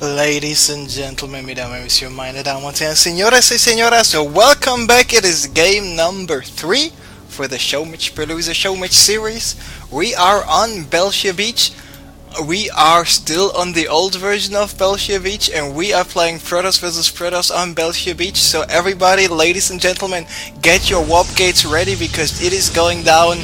Ladies and gentlemen, mesdames et messieurs, meine Damen und Herren, señoras y señoras, welcome back. It is game number 3 for the Showmatch Palooza Showmatch series. We are on Beastyqt. We are still on the old version of Beastyqt, and we are playing Protoss vs Protoss on Beastyqt. So everybody, ladies and gentlemen, get your warp gates ready because it is going down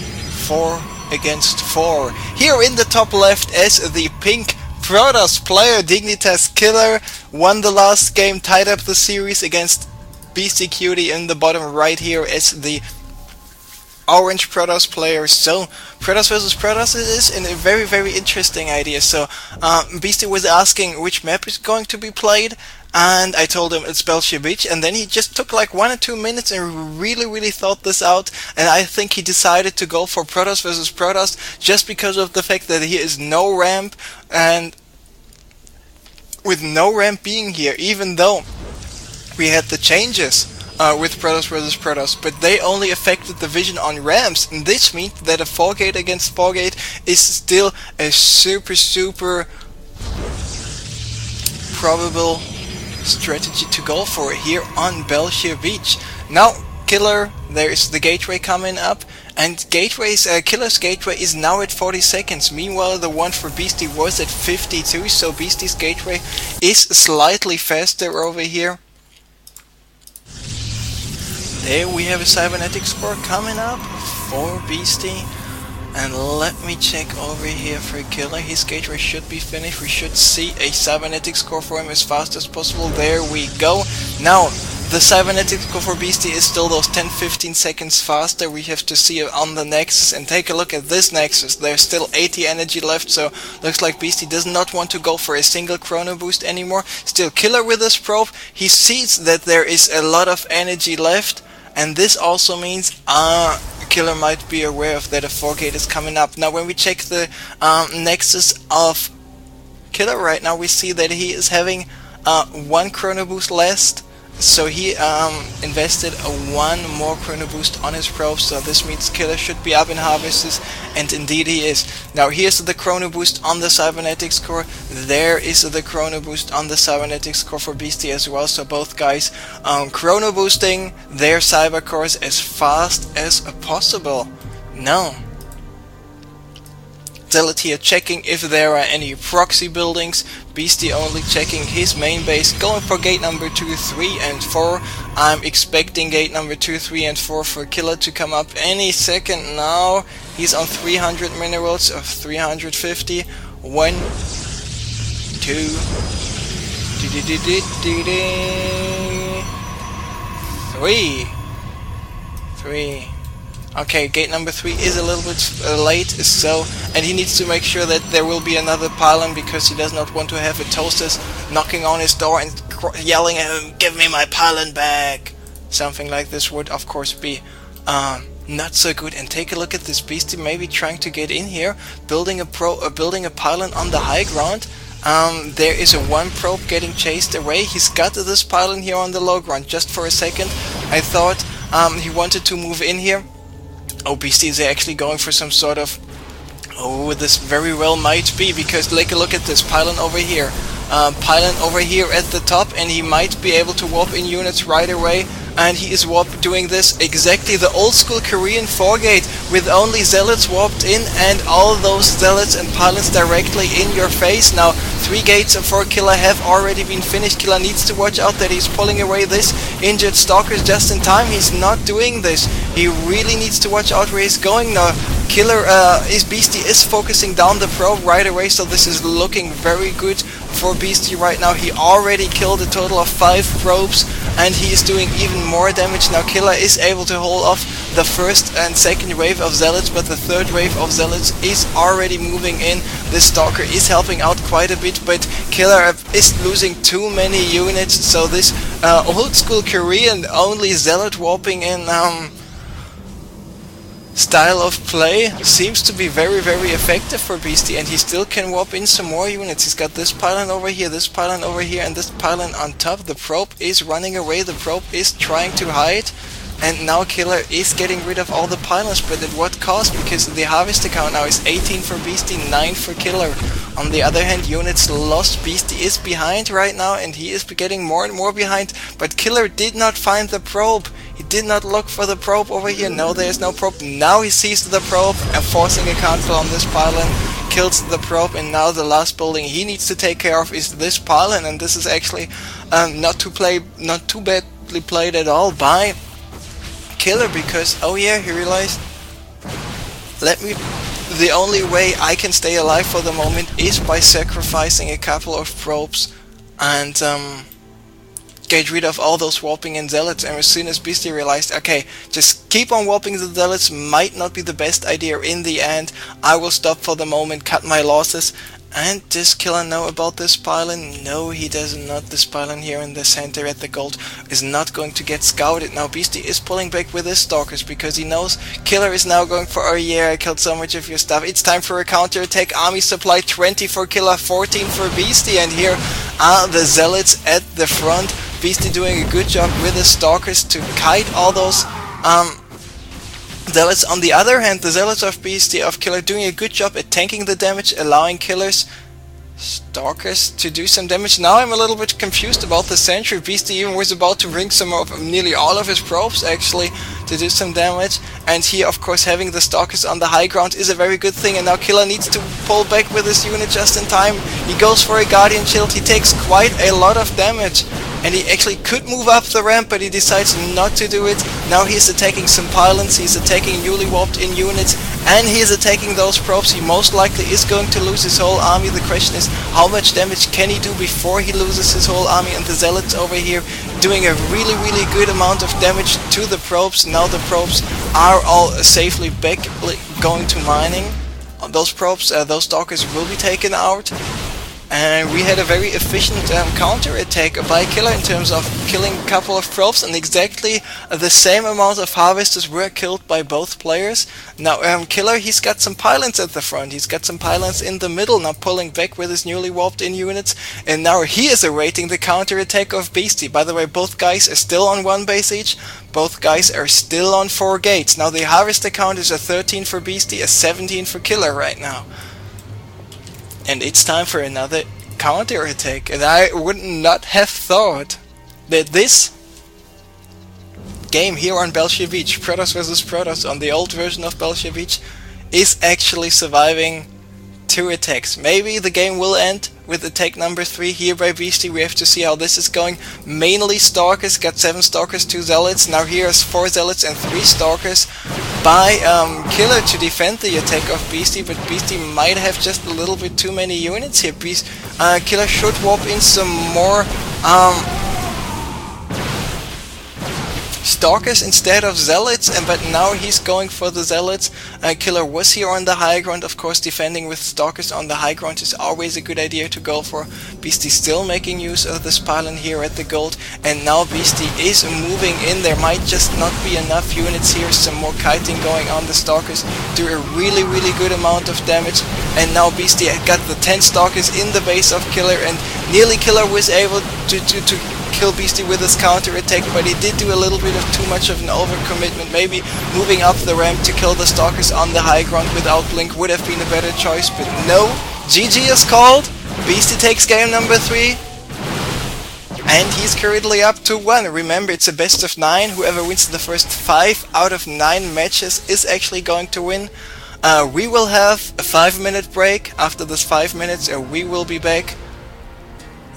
4 against 4. Here in the top left is the pink Protoss player, Dignitas KiLLeR, won the last game, tied up the series against Beastyqt. In the bottom right here is the orange Protoss player. So Protoss vs Protoss is a very interesting idea. So Beasty was asking which map is going to be played, and I told him it's Beastyqt, and then he just took like 1 or 2 minutes and really thought this out, and I think he decided to go for Protoss vs Protoss just because of the fact that here is no ramp, and with no ramp being here, even though we had the changes with Protoss vs Protoss, but they only affected the vision on ramps, and this means that a 4-gate against 4-gate is still a super probable strategy to go for here on Beastyqt. Now KiLLeR, there is the gateway coming up, and KiLLeR's gateway is now at 40 seconds. Meanwhile, the one for Beasty was at 52, so Beasty's gateway is slightly faster over here. There we have a cybernetic score coming up for Beasty. And let me check over here for KiLLeR. His gateway should be finished. We should see a cybernetic score for him as fast as possible. There we go. Now, the cybernetic score for Beasty is still those 10-15 seconds faster. We have to see it on the Nexus. And take a look at this Nexus. There's still 80 energy left, so looks like Beasty does not want to go for a single chrono boost anymore. Still KiLLeR with his probe. He sees that there is a lot of energy left. And this also means KiLLeR might be aware of that a 4-gate is coming up. Now when we check the Nexus of KiLLeR right now, we see that he is having 1 chrono boost less. So he invested 1 more chrono boost on his probe, so this means KiLLeR should be up in harvests, and indeed he is. Now here's the chrono boost on the cybernetic score. There is the chrono boost on the cybernetic score for Beasty as well, so both guys chrono boosting their cyber cores as fast as possible. Now Zealot here checking if there are any proxy buildings. Beasty only checking his main base, going for gate number 2, 3 and 4. I'm expecting gate number 2, 3 and 4 for KiLLeR to come up any second now. He's on 300 minerals of 350. 1, 2, 3. Okay, gate number 3 is a little bit late, so, and he needs to make sure that there will be another pylon because he does not want to have a Toasters knocking on his door and yelling at him, "Give me my pylon back!" Something like this would of course be not so good. And take a look at this Beasty, maybe trying to get in here, building a pylon on the high ground. There is a 1 probe getting chased away. He's got this pylon here on the low ground. Just for a second I thought he wanted to move in here. Oh, Beasty is actually going for some sort of... Oh, this very well might be, because take a look at this pylon over here. Pylon over here at the top, and he might be able to warp in units right away. And he is doing this exactly the old school Korean 4-gate, with only Zealots warped in and all those Zealots and pylons directly in your face. Now 3 gates for KiLLeR have already been finished. KiLLeR needs to watch out that he's pulling away this injured Stalkers just in time. He's not doing this. He really needs to watch out where he's going now. Beasty is focusing down the probe right away, so this is looking very good for Beasty right now. He already killed a total of 5 probes, and he is doing even more damage. Now KiLLeR is able to hold off the first and second wave of Zealots, but the third wave of Zealots is already moving in. This Stalker is helping out quite a bit, but KiLLeR is losing too many units, so this old school Korean only Zealot warping in style of play seems to be very effective for Beasty, and he still can warp in some more units. He's got this pylon over here, this pylon over here, and this pylon on top. The probe is running away, the probe is trying to hide. And now KiLLeR is getting rid of all the pylons, but at what cost? Because the harvester count now is 18 for Beastyqt, 9 for KiLLeR. On the other hand, units lost. Beastyqt is behind right now, and he is getting more and more behind. But KiLLeR did not find the probe. He did not look for the probe over here. No, there is no probe. Now he sees the probe and forcing a counter on this pylon. Kills the probe, and now the last building he needs to take care of is this pylon, and this is actually not too badly played at all by KiLLeR, because oh yeah, he realized, the only way I can stay alive for the moment is by sacrificing a couple of probes and get rid of all those warping and zealots. And as soon as Beastyqt realized, okay, just keep on warping the zealots might not be the best idea in the end, I will stop for the moment, cut my losses. And does KiLLeR know about this pylon? No, he does not. This pylon here in the center at the gold is not going to get scouted. Now Beastyqt is pulling back with his stalkers because he knows KiLLeR is now going for, oh yeah, I killed so much of your stuff. It's time for a counter attack. Army supply 20 for KiLLeR, 14 for Beastyqt, and here are the zealots at the front. Beastyqt doing a good job with his stalkers to kite all those zealots. On the other hand, the zealots of Beastyqt, of KiLLeR, doing a good job at tanking the damage, allowing KiLLeR's stalkers to do some damage. Now I'm a little bit confused about the sentry. Beastyqt even was about to bring some of nearly all of his probes actually to do some damage, and here of course having the stalkers on the high ground is a very good thing, and now KiLLeR needs to pull back with his unit just in time. He goes for a guardian shield. He takes quite a lot of damage, and he actually could move up the ramp, but he decides not to do it. Now he's attacking some pylons, he's attacking newly warped in units, and he is attacking those probes. He most likely is going to lose his whole army. The question is, how much damage can he do before he loses his whole army? And the zealots over here doing a really good amount of damage to the probes. Now the probes are all safely back going to mining. Those probes, those stalkers will be taken out. And we had a very efficient counter attack by KiLLeR in terms of killing a couple of probes, and exactly the same amount of harvesters were killed by both players. Now KiLLeR, he's got some pylons at the front, he's got some pylons in the middle, now pulling back with his newly warped in units, and now he is awaiting the counter attack of Beastyqt. By the way, both guys are still on 1 base each, both guys are still on 4 gates. Now the harvester count is a 13 for Beastyqt, a 17 for KiLLeR right now. And it's time for another counter attack, and I would not have thought that this game here on Beastyqt, Protoss vs Protoss on the old version of Beastyqt, is actually surviving 2 attacks. Maybe the game will end with attack number 3 here by Beastyqt. We have to see how this is going. Mainly stalkers, got 7 stalkers, 2 zealots. Now here's 4 zealots and 3 stalkers by KiLLeR to defend the attack of Beastyqt, but Beastyqt might have just a little bit too many units here. KiLLeR should warp in some more stalkers instead of zealots, but now he's going for the zealots. KiLLeR was here on the high ground, of course. Defending with stalkers on the high ground is always a good idea to go for. Beastyqt still making use of this pylon here at the gold, and now Beastyqt is moving in. There might just not be enough units here. Some more kiting going on. The stalkers do a really good amount of damage, and now Beastyqt got the 10 stalkers in the base of KiLLeR, and nearly KiLLeR was able to kill Beastyqt with his counter attack, but he did do a little bit of too much of an overcommitment. Maybe moving up the ramp to kill the stalkers on the high ground without blink would have been a better choice, but no. GG is called. Beastyqt takes game number 3, and he's currently up to 1. Remember, it's a best of 9. Whoever wins the first 5 out of 9 matches is actually going to win. We will have a 5-minute break. After this 5 minutes, we will be back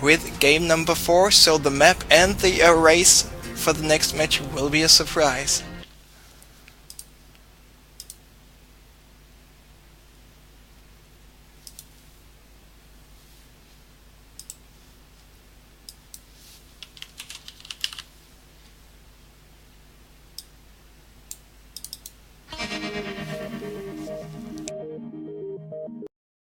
with game number 4, so the map and the race for the next match will be a surprise.